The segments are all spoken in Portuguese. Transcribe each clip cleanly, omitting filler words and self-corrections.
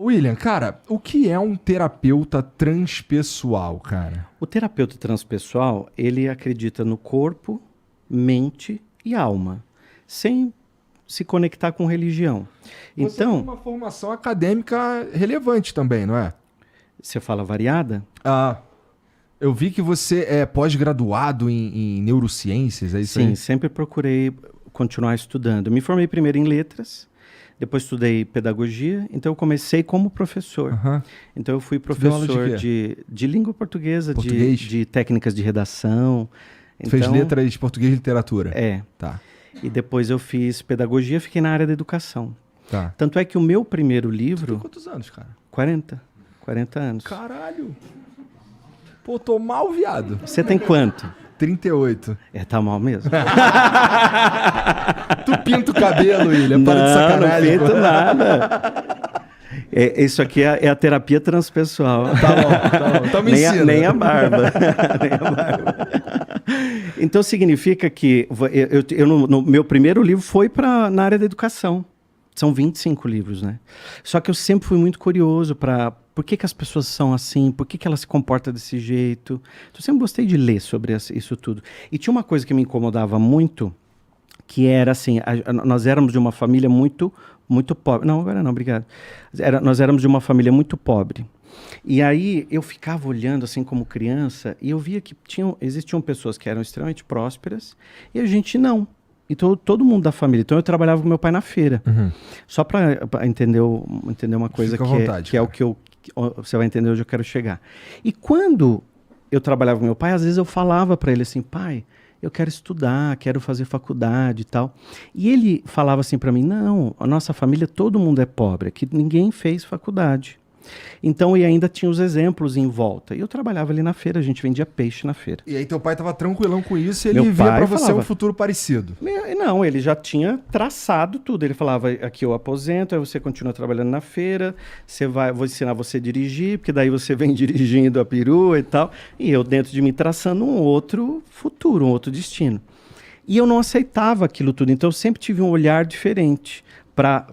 William, cara, o que é um terapeuta transpessoal, cara? O terapeuta transpessoal, ele acredita no corpo, mente e alma, sem se conectar com religião. Você tem Então, uma formação acadêmica relevante também, não é? você fala variada? Ah, eu vi que você é pós-graduado em neurociências, é isso Sim, aí? sempre procurei continuar estudando. Me formei primeiro em letras, depois estudei pedagogia, então eu comecei como professor. Aham. Então eu fui deu aula de professor quê? de língua portuguesa, Português? de técnicas de redação. Fez Então, letras português e literatura? É. Tá, E depois eu fiz pedagogia, fiquei na área da educação. tá. Tanto é que o meu primeiro Tu tem livro, quantos anos, cara? 40 anos. Caralho! Pô, tô mal, viado. Você tem quanto? 38. Tá mal mesmo. Tu pinta o cabelo, William, para de sacanagem. Não pinto nada. Isso aqui é a terapia transpessoal. Tá bom. Então me ensina. Nem a barba. Nem a barba. Então significa que no meu primeiro livro foi na área da educação. São 25 livros, né? Só que eu sempre fui muito curioso para por que as pessoas são assim, por que elas se comportam desse jeito. Então, eu sempre gostei de ler sobre isso tudo. E tinha uma coisa que me incomodava muito, que era assim, nós éramos de uma família muito pobre. Não, agora não, obrigado. Nós éramos de uma família muito pobre. E aí eu ficava olhando assim como criança e eu via que existiam pessoas que eram extremamente prósperas e a gente não. Então, todo mundo da família. Então, eu trabalhava com meu pai na feira. Uhum. Só para entender uma coisa Fica à vontade, que é o que você vai entender onde eu quero chegar. E quando eu trabalhava com meu pai, às vezes eu falava para ele assim, pai, eu quero estudar, quero fazer faculdade e tal. E ele falava assim para mim, não, a nossa família, todo mundo é pobre, aqui ninguém fez faculdade. Então, e ainda tinha os exemplos em volta. E eu trabalhava ali na feira, a gente vendia peixe na feira. E aí teu pai tava tranquilão com isso e Meu ele via pai pra você falava, um futuro parecido. Não, ele já tinha traçado tudo. Ele falava, aqui eu aposento, aí você continua trabalhando na feira, vou ensinar você a dirigir, porque daí você vem dirigindo a perua e tal. E eu dentro de mim traçando um outro futuro, um outro destino. E eu não aceitava aquilo tudo. Então eu sempre tive um olhar diferente para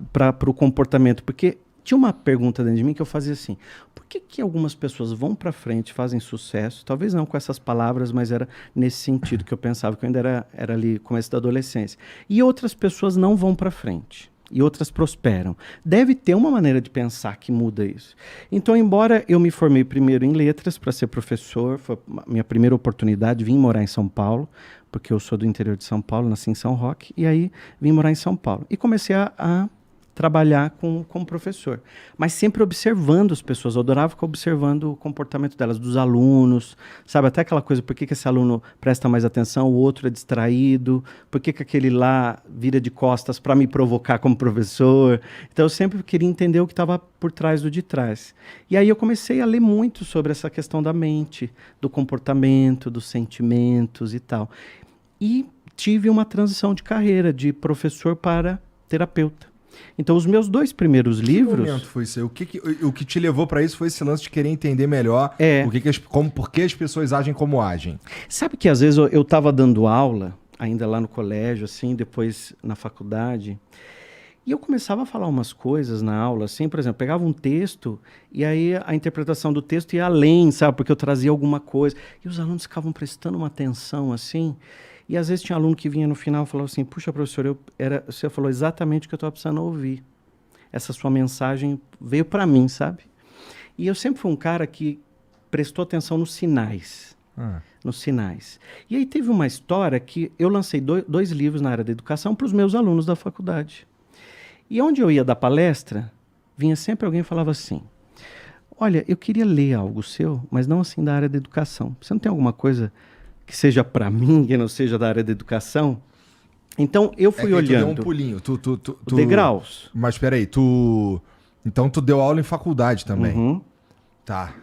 o comportamento, porque tinha uma pergunta dentro de mim que eu fazia assim, por que algumas pessoas vão para frente, fazem sucesso, talvez não com essas palavras, mas era nesse sentido que eu pensava, que eu ainda era ali, começo da adolescência. E outras pessoas não vão para frente, e outras prosperam. Deve ter uma maneira de pensar que muda isso. Então, embora eu me formei primeiro em letras para ser professor, foi a minha primeira oportunidade, vim morar em São Paulo, porque eu sou do interior de São Paulo, nasci em São Roque, e aí vim morar em São Paulo. E comecei a trabalhar como professor, mas sempre observando as pessoas, eu adorava ficar observando o comportamento delas, dos alunos, sabe, até aquela coisa, por que esse aluno presta mais atenção, o outro é distraído, por que aquele lá vira de costas para me provocar como professor. Então eu sempre queria entender o que estava por trás do de trás. E aí eu comecei a ler muito sobre essa questão da mente, do comportamento, dos sentimentos e tal. E tive uma transição de carreira, de professor para terapeuta. Então, os meus 2 primeiros livros... Que momento foi isso aí? O que te levou pra isso foi esse lance de querer entender melhor por que as pessoas agem como agem. Sabe que às vezes eu estava dando aula, ainda lá no colégio, assim, depois na faculdade, e eu começava a falar umas coisas na aula, assim, por exemplo, pegava um texto e aí a interpretação do texto ia além, sabe? Porque eu trazia alguma coisa. E os alunos ficavam prestando uma atenção, assim... E às vezes tinha aluno que vinha no final e falava assim, puxa, professor, você falou exatamente o que eu estava precisando ouvir. Essa sua mensagem veio para mim, sabe? E eu sempre fui um cara que prestou atenção nos sinais. Nos sinais. E aí teve uma história que eu lancei 2 livros na área da educação para os meus alunos da faculdade. E onde eu ia dar palestra, vinha sempre alguém e falava assim, olha, eu queria ler algo seu, mas não assim da área da educação. Você não tem alguma coisa... que seja para mim, que não seja da área da educação. Então, eu fui olhando... Tu deu um pulinho. Degraus. Mas peraí, então tu deu aula em faculdade também. Uhum. Tá.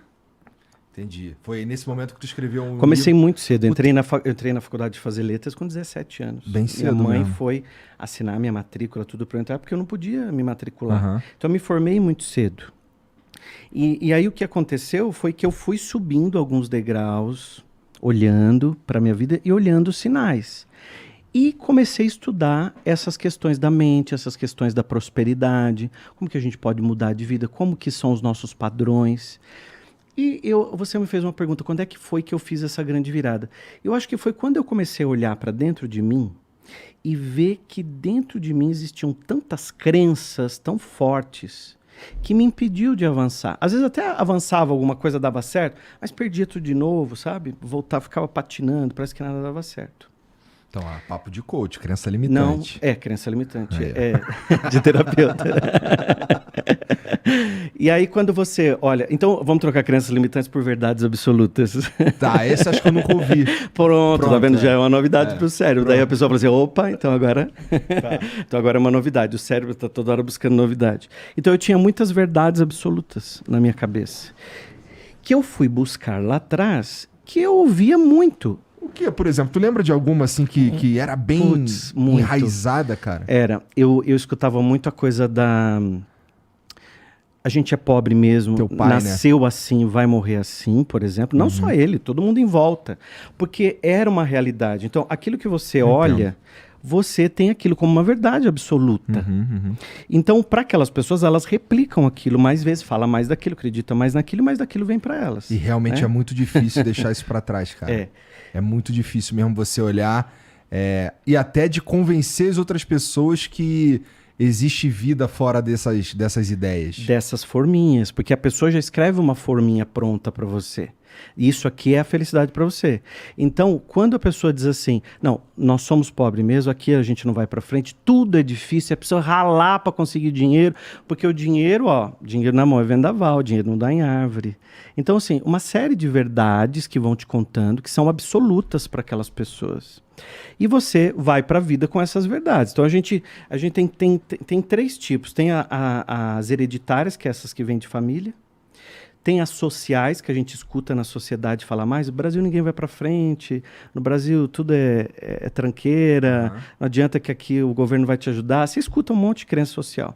Entendi. Foi nesse momento que tu escreveu um Comecei livro... muito cedo. Entrei na faculdade de fazer letras com 17 anos. Bem cedo Minha mãe mesmo. foi assinar minha matrícula, tudo para eu entrar, porque eu não podia me matricular. Uhum. Então, eu me formei muito cedo. E aí, o que aconteceu foi que eu fui subindo alguns degraus... olhando para a minha vida e olhando os sinais. E comecei a estudar essas questões da mente, essas questões da prosperidade, como que a gente pode mudar de vida, como que são os nossos padrões. E você me fez uma pergunta, quando é que foi que eu fiz essa grande virada? Eu acho que foi quando eu comecei a olhar para dentro de mim e ver que dentro de mim existiam tantas crenças tão fortes que me impediu de avançar. Às vezes até avançava, alguma coisa dava certo, mas perdia tudo de novo, sabe? Voltava, ficava patinando, parece que nada dava certo. Então, papo de coach, crença limitante. Não, crença limitante, de terapeuta. E aí quando você olha... Então, vamos trocar crenças limitantes por verdades absolutas. Tá, esse acho que eu nunca ouvi. Pronto, tá vendo? Já é uma novidade pro cérebro. Pronto. Daí a pessoa fala assim, opa, então agora... então agora é uma novidade. O cérebro tá toda hora buscando novidade. Então eu tinha muitas verdades absolutas na minha cabeça. Que eu fui buscar lá atrás, que eu ouvia muito. O que, por exemplo? Tu lembra de alguma assim que era bem enraizada, cara? Era. Eu escutava muito a coisa da... A gente é pobre mesmo, teu pai, nasceu assim, vai morrer assim, por exemplo. Não só ele, todo mundo em volta. Porque era uma realidade. Então, aquilo que você olha, você tem aquilo como uma verdade absoluta. Então, para aquelas pessoas, elas replicam aquilo mais vezes, fala mais daquilo, acredita mais naquilo, mas daquilo vem para elas. E realmente é muito difícil deixar isso para trás, cara. É muito difícil mesmo você olhar e até de convencer as outras pessoas que existe vida fora dessas ideias. Dessas forminhas, porque a pessoa já escreve uma forminha pronta para você. Isso aqui é a felicidade para você. Então, quando a pessoa diz assim, não, nós somos pobres mesmo, aqui a gente não vai para frente, tudo é difícil, é preciso ralar para conseguir dinheiro, porque o dinheiro, dinheiro na mão é vendaval, dinheiro não dá em árvore. Então, assim, uma série de verdades que vão te contando, que são absolutas para aquelas pessoas. E você vai para a vida com essas verdades. Então, a gente tem três tipos. Tem as hereditárias, que é essas que vêm de família. Tem as sociais, que a gente escuta na sociedade falar mais. No Brasil ninguém vai para frente. No Brasil tudo é tranqueira. Não adianta que aqui o governo vai te ajudar. Você escuta um monte de crença social.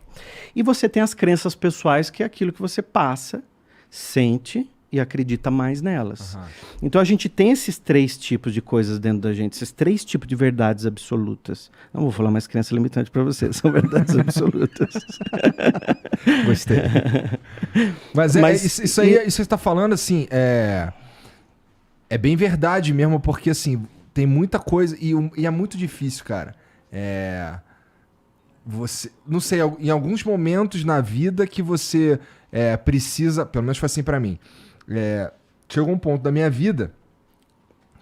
E você tem as crenças pessoais, que é aquilo que você passa, sente e acredita mais nelas. Então a gente tem esses três tipos de coisas dentro da gente, esses três tipos de verdades absolutas. Não vou falar mais crença limitante para você, são verdades absolutas. Gostei. Mas isso aí, isso que você está falando, assim, é bem verdade mesmo, porque assim, tem muita coisa e é muito difícil, cara. Você, não sei, em alguns momentos na vida que você precisa, pelo menos foi assim pra mim, chegou um ponto da minha vida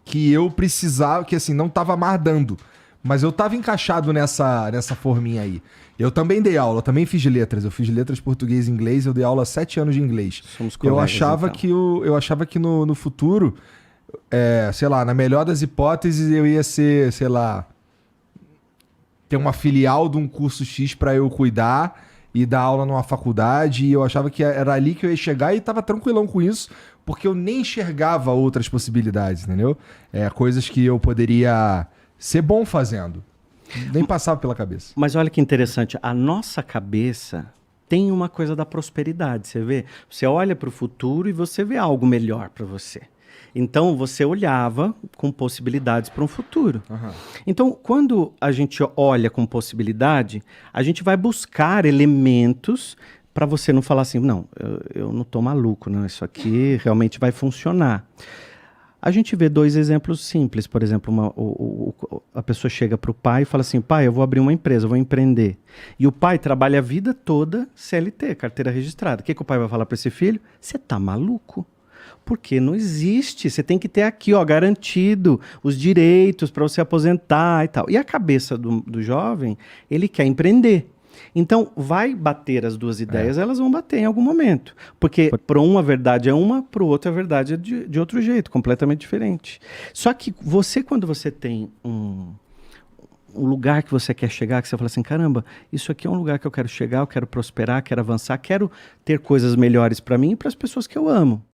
que eu precisava, que assim, não tava mais dando, mas eu tava encaixado nessa forminha aí. Eu também dei aula, eu também fiz letras, eu fiz letras português e inglês, eu dei aula 7 anos de inglês. Somos colegas, eu achava que no futuro, sei lá, na melhor das hipóteses eu ia ser, sei lá, ter uma filial de um curso X pra eu cuidar e dar aula numa faculdade, e eu achava que era ali que eu ia chegar e tava tranquilão com isso, porque eu nem enxergava outras possibilidades, entendeu? Coisas que eu poderia ser bom fazendo. Nem passava pela cabeça. Mas olha que interessante, a nossa cabeça tem uma coisa da prosperidade, você vê? Você olha para o futuro e você vê algo melhor para você. Então, você olhava com possibilidades para um futuro. Então, quando a gente olha com possibilidade, a gente vai buscar elementos para você não falar assim, não, eu não estou maluco, não, isso aqui realmente vai funcionar. A gente vê dois exemplos simples. Por exemplo, a pessoa chega para o pai e fala assim, pai, eu vou abrir uma empresa, eu vou empreender. E o pai trabalha a vida toda CLT, carteira registrada. O que o pai vai falar para esse filho? Você está maluco? Porque não existe. Você tem que ter aqui, garantido os direitos para você aposentar e tal. E a cabeça do jovem, ele quer empreender. Então, vai bater as duas ideias, elas vão bater em algum momento. Porque para um a verdade é uma, para o outro a verdade é de outro jeito, completamente diferente. Só que quando você tem um lugar que você quer chegar, que você fala assim, caramba, isso aqui é um lugar que eu quero chegar, eu quero prosperar, quero avançar, quero ter coisas melhores para mim e para as pessoas que eu amo.